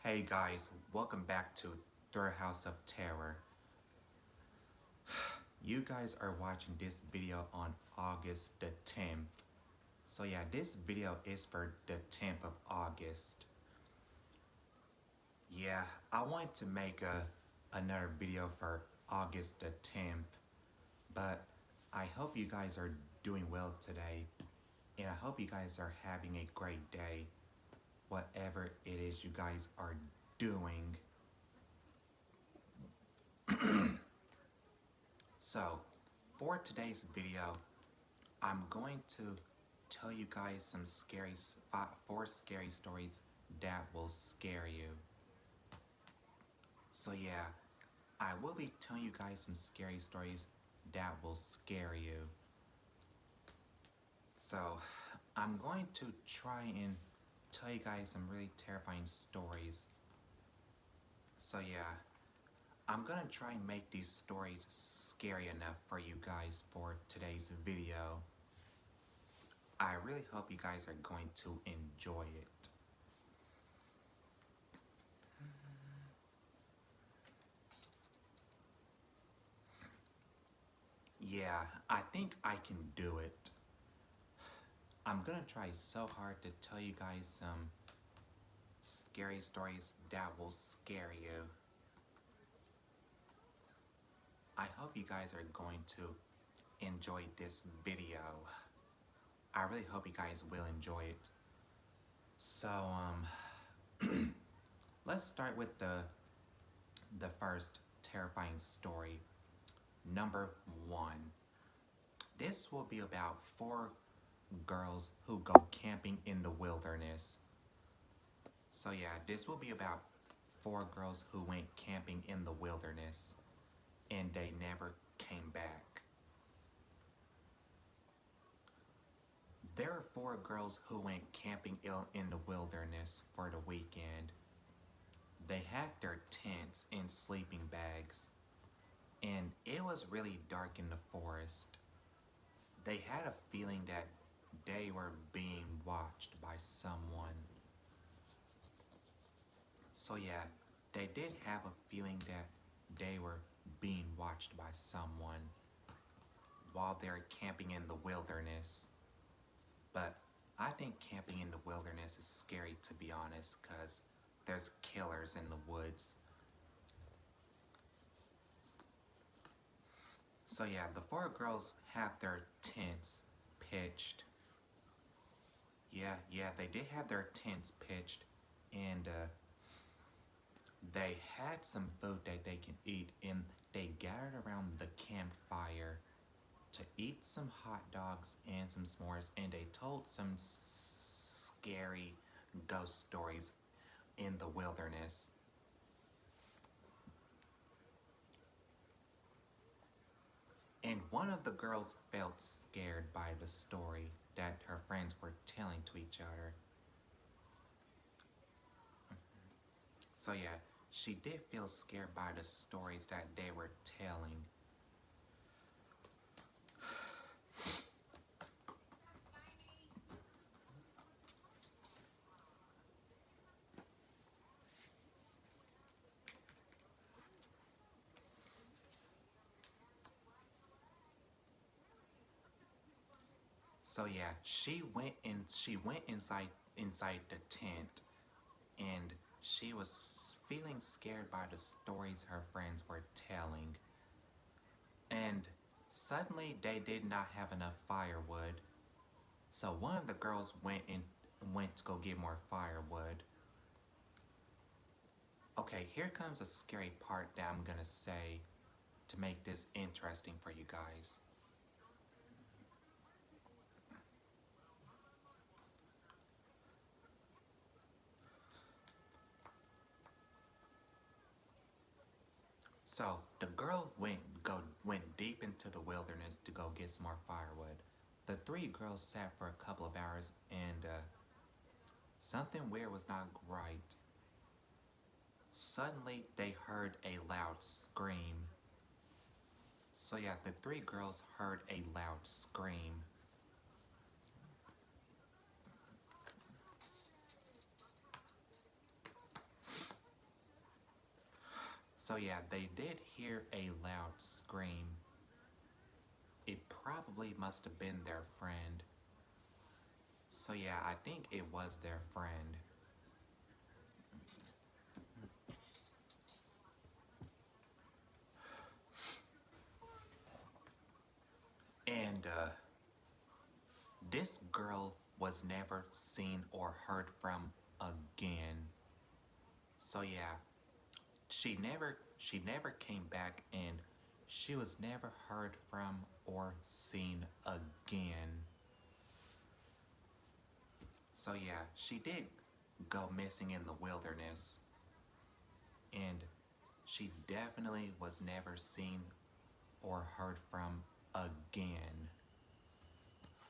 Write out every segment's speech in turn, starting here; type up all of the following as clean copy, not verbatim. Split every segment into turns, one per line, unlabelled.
Hey guys, welcome back to Third House of Terror. You guys are watching this video on August the 10th. So yeah, this video is for the 10th of August. Yeah, I wanted to make another video for August the 10th, but I hope you guys are doing well today, and I hope you guys are having a great day, whatever it is you guys are doing. So, for today's video, I'm going to tell you guys some four scary stories that will scare you. So yeah, I will be telling you guys some scary stories that will scare you. So, I'm going to try and tell you guys some really terrifying stories. So yeah, I'm gonna try and make these stories scary enough for you guys for today's video. I really hope you guys are going to enjoy it. Yeah, I think I can do it. I'm gonna try so hard to tell you guys some scary stories that will scare you. I hope you guys are going to enjoy this video. I really hope you guys will enjoy it. So, let's start with the first terrifying story. Number 1. This will be about 4 girls who go camping in the wilderness. So yeah, this will be about 4 girls who went camping in the wilderness and they never came back. There are 4 girls who went camping in the wilderness for the weekend. They had their tents and sleeping bags, and it was really dark in the forest. They had a feeling that they were being watched by someone. So yeah, they did have a feeling that they were being watched by someone while they're camping in the wilderness. But I think camping in the wilderness is scary, to be honest, because there's killers in the woods. So yeah, the 4 girls have their tents pitched. Yeah, they did have their tents pitched, and they had some food that they can eat, and they gathered around the campfire to eat some hot dogs and some s'mores, and they told some scary ghost stories in the wilderness. And one of the girls felt scared by the story that her friends were telling to each other. So yeah, she did feel scared by the stories that they were telling. So yeah, she went inside the tent, and she was feeling scared by the stories her friends were telling. And suddenly they did not have enough firewood. So one of the girls went to go get more firewood. Okay, here comes a scary part that I'm gonna say to make this interesting for you guys. So the girl went deep into the wilderness to go get some more firewood. The 3 girls sat for a couple of hours, and something weird was not right. Suddenly, they heard a loud scream. So yeah, the 3 girls heard a loud scream. So yeah, they did hear a loud scream. It probably must have been their friend. So yeah, I think it was their friend. And this girl was never seen or heard from again. So yeah, she never came back and she was never heard from or seen again. So yeah, she did go missing in the wilderness and she definitely was never seen or heard from again.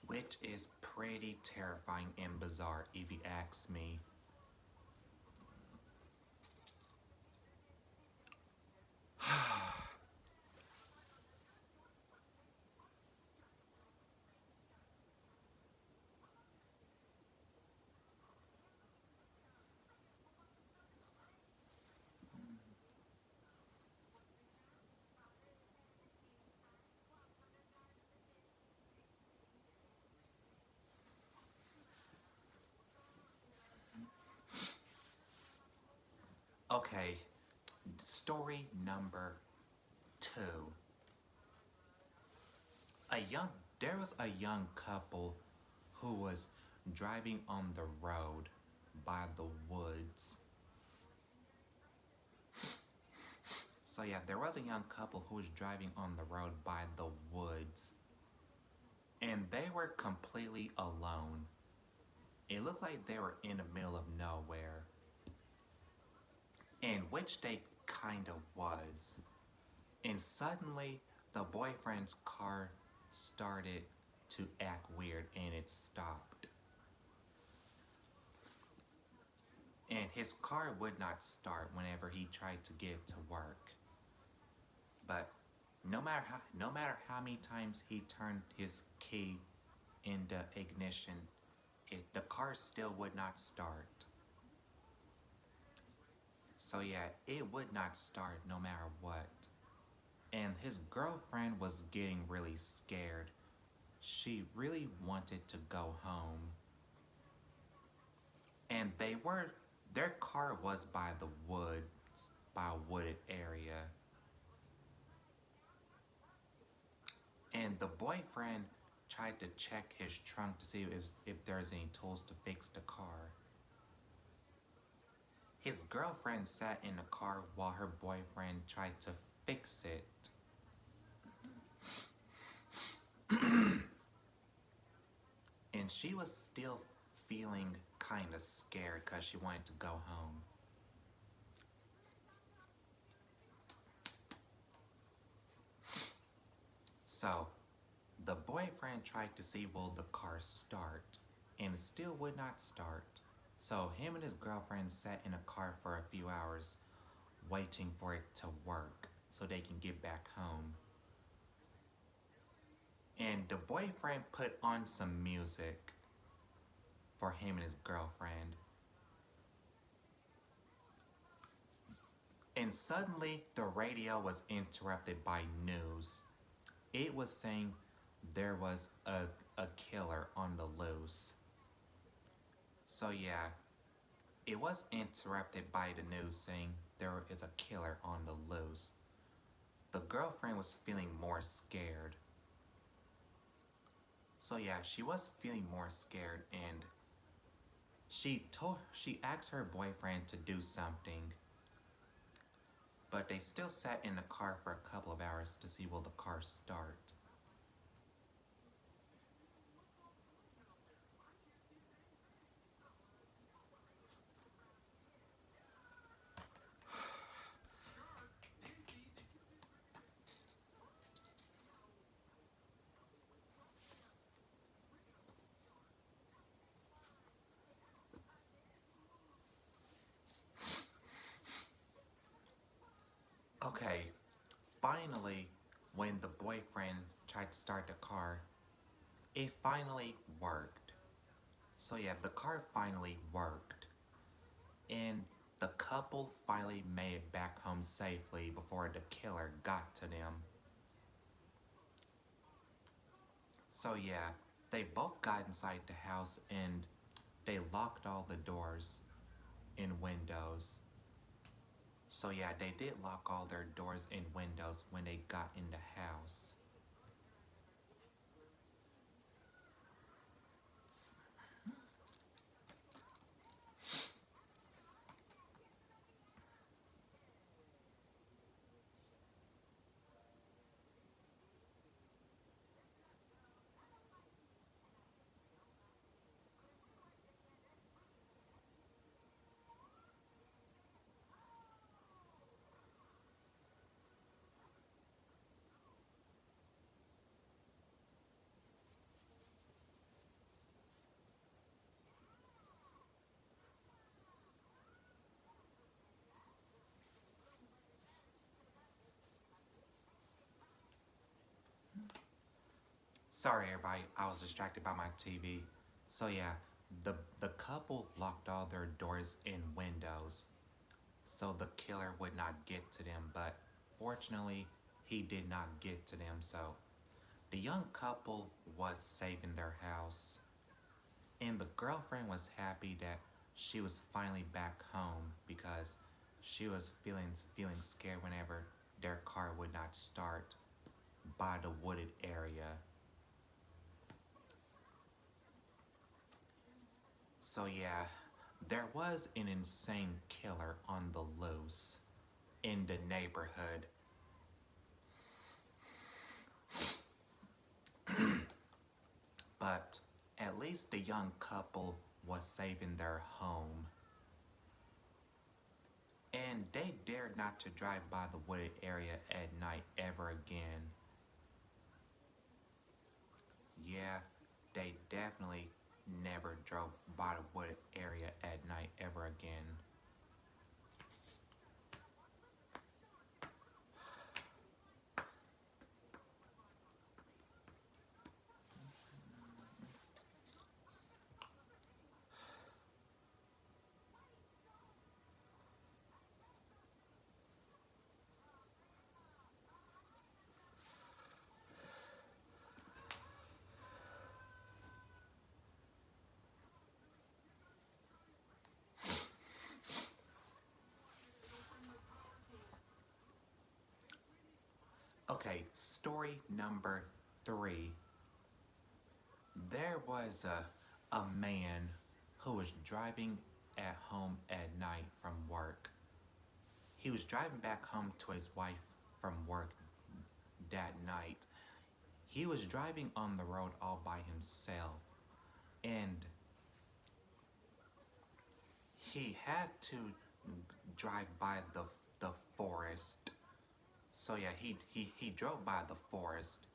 Which is pretty terrifying and bizarre if you ask me. Okay, story number two. A young there was a young couple who was driving on the road by the woods. So yeah, there was a young couple who was driving on the road by the woods. And they were completely alone. It looked like they were in the middle of nowhere. And which they kind of was. And suddenly, the boyfriend's car started to act weird and it stopped. And his car would not start whenever he tried to get to work. But no matter how many times he turned his key in the ignition, the car still would not start. So yeah, it would not start no matter what. And his girlfriend was getting really scared. She really wanted to go home. And their car was by the woods, by a wooded area. And the boyfriend tried to check his trunk to see if there's any tools to fix the car. His girlfriend sat in the car while her boyfriend tried to fix it. And she was still feeling kind of scared because she wanted to go home. So, the boyfriend tried to see will the car start, and it still would not start. So, him and his girlfriend sat in a car for a few hours waiting for it to work so they can get back home. And the boyfriend put on some music for him and his girlfriend. And suddenly, the radio was interrupted by news. It was saying there was a killer on the loose. So, yeah, it was interrupted by the news saying there is a killer on the loose. The girlfriend was feeling more scared. So, yeah, she was feeling more scared and she asked her boyfriend to do something. But they still sat in the car for a couple of hours to see will the car start. Okay, finally, when the boyfriend tried to start the car, it finally worked. So yeah, the car finally worked. And The couple finally made it back home safely before the killer got to them. So yeah, they both got inside the house and they locked all the doors and windows. So yeah, they did lock all their doors and windows when they got in the house. Sorry everybody, I was distracted by my TV. So yeah, the couple locked all their doors and windows so the killer would not get to them, but fortunately he did not get to them. So the young couple was safe in their house and the girlfriend was happy that she was finally back home because she was feeling scared whenever their car would not start by the wooded area. So yeah, there was an insane killer on the loose in the neighborhood. But at least the young couple was safe in their home. And they dared not to drive by the wooded area at night ever again. Yeah, they definitely never drove by the wooded area at night ever again. Okay, story number 3. There was a man who was driving at home at night from work. He was driving back home to his wife from work that night. He was driving on the road all by himself and he had to drive by the forest. So yeah, he drove by the forest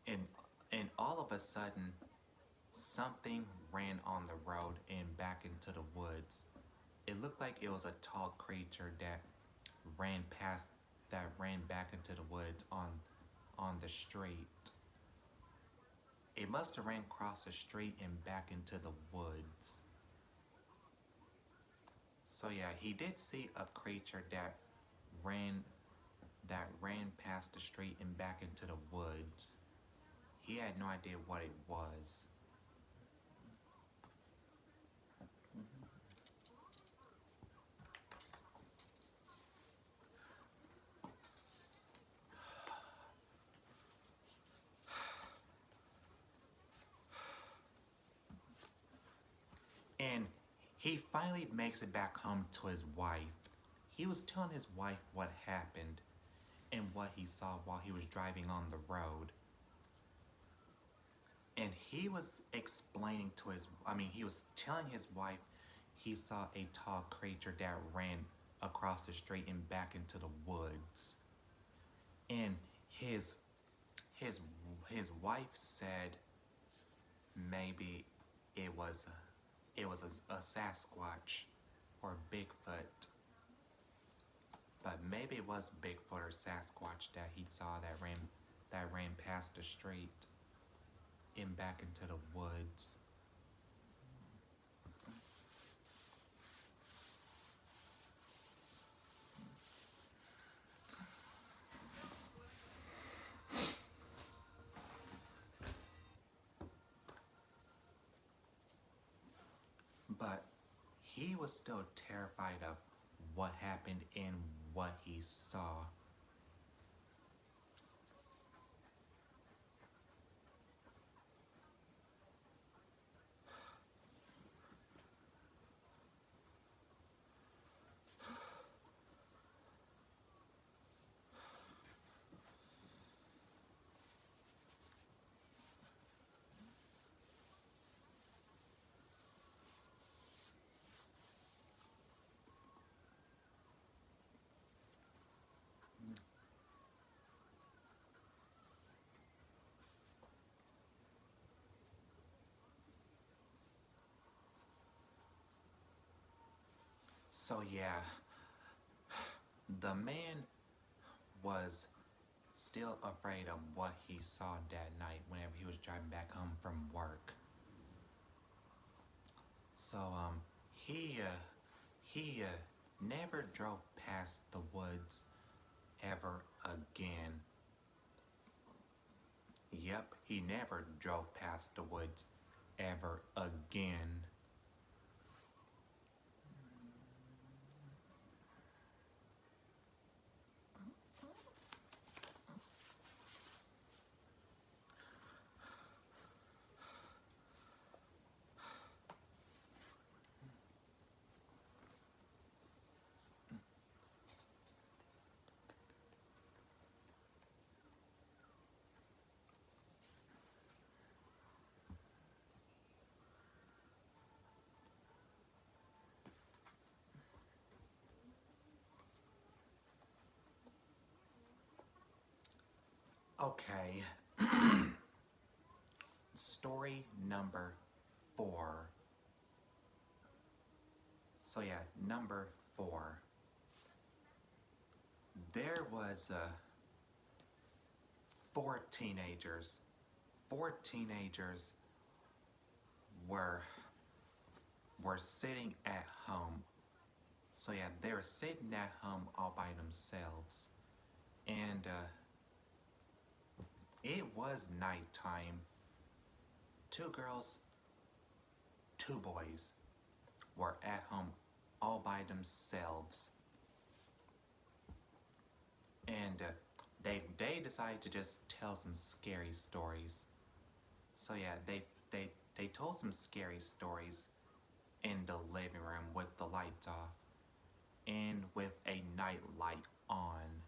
and all of a sudden something ran on the road and back into the woods. It looked like it was a tall creature that ran past that ran back into the woods on the street. It must have ran across the street and back into the woods. So yeah, he did see a creature ran ran past the street and back into the woods. He had no idea what it was. And he finally makes it back home to his wife. He was telling his wife what happened and what he saw while he was driving on the road. And he was explaining to he was telling his wife he saw a tall creature that ran across the street and back into the woods. And his his wife said maybe it was a Sasquatch or Bigfoot. But maybe it was Bigfoot or Sasquatch that he saw that ran past the street and back into the woods. but he was still terrified of what happened and what he saw. So yeah, the man was still afraid of what he saw that night whenever he was driving back home from work. So he never drove past the woods ever again. Yep, he never drove past the woods ever again. Okay, story number 4. So yeah, number 4. There was 4 teenagers. 4 teenagers were were sitting at home. So yeah, they were sitting at home all by themselves, and it was nighttime. 2 girls, 2 boys were at home all by themselves, and they decided to just tell some scary stories. So yeah, they told some scary stories in the living room with the lights off and with a night light on.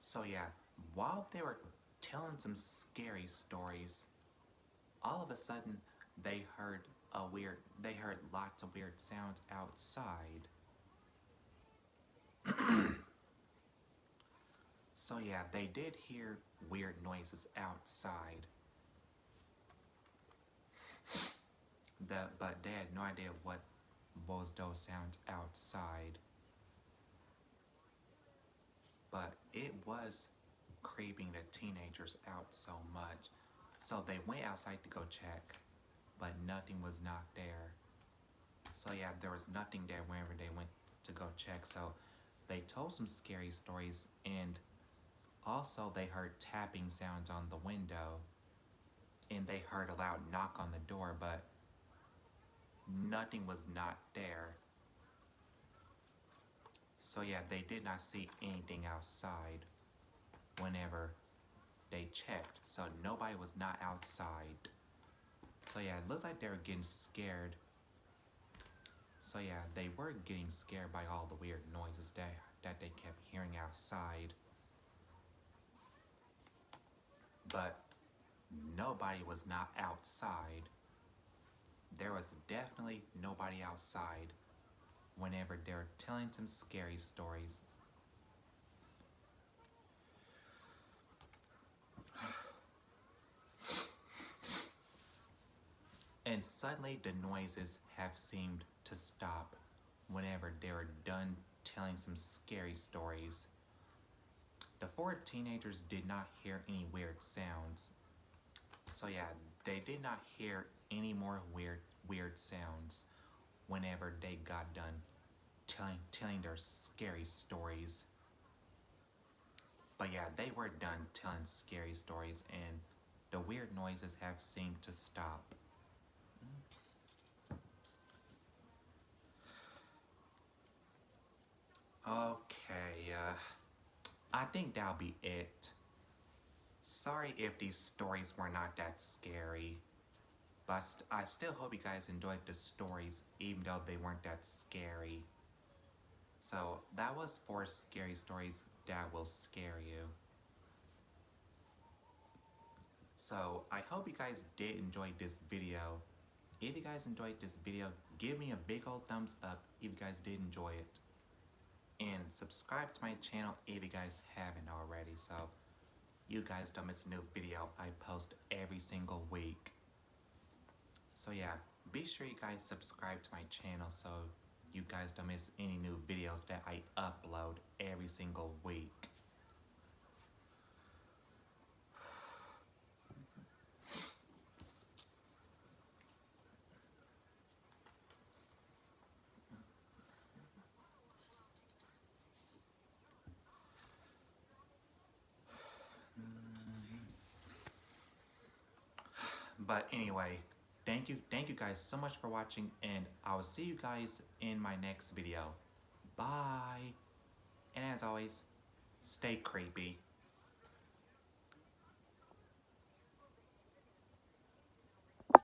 So yeah, while they were telling some scary stories, all of a sudden they heard lots of weird sounds outside. So yeah, they did hear weird noises outside. But they had no idea what was those sounds outside. But it was creeping the teenagers out so much. So they went outside to go check, but nothing was not there. So yeah, there was nothing there whenever they went to go check. So they told some scary stories, and also they heard tapping sounds on the window, and they heard a loud knock on the door, but nothing was not there. So yeah, they did not see anything outside whenever they checked. So nobody was not outside. So yeah, it looks like they were getting scared. So yeah, they were getting scared by all the weird noises that they kept hearing outside. But nobody was not outside. There was definitely nobody outside whenever they were telling some scary stories. And suddenly the noises have seemed to stop whenever they were done telling some scary stories. The 4 teenagers did not hear any weird sounds. So yeah, they did not hear any more weird sounds whenever they got done telling their scary stories. But yeah, they were done telling scary stories, and the weird noises have seemed to stop. Okay, I think that'll be it. Sorry if these stories were not that scary, but I still hope you guys enjoyed the stories even though they weren't that scary. So that was 4 scary stories that will scare you. So I hope you guys did enjoy this video. If you guys enjoyed this video, give me a big old thumbs up if you guys did enjoy it. And subscribe to my channel if you guys haven't already, so you guys don't miss a new video I post every single week. So yeah, be sure you guys subscribe to my channel so you guys don't miss any new videos that I upload every single week. But anyway, thank you guys so much for watching, and I will see you guys in my next video. Bye! And as always, stay creepy.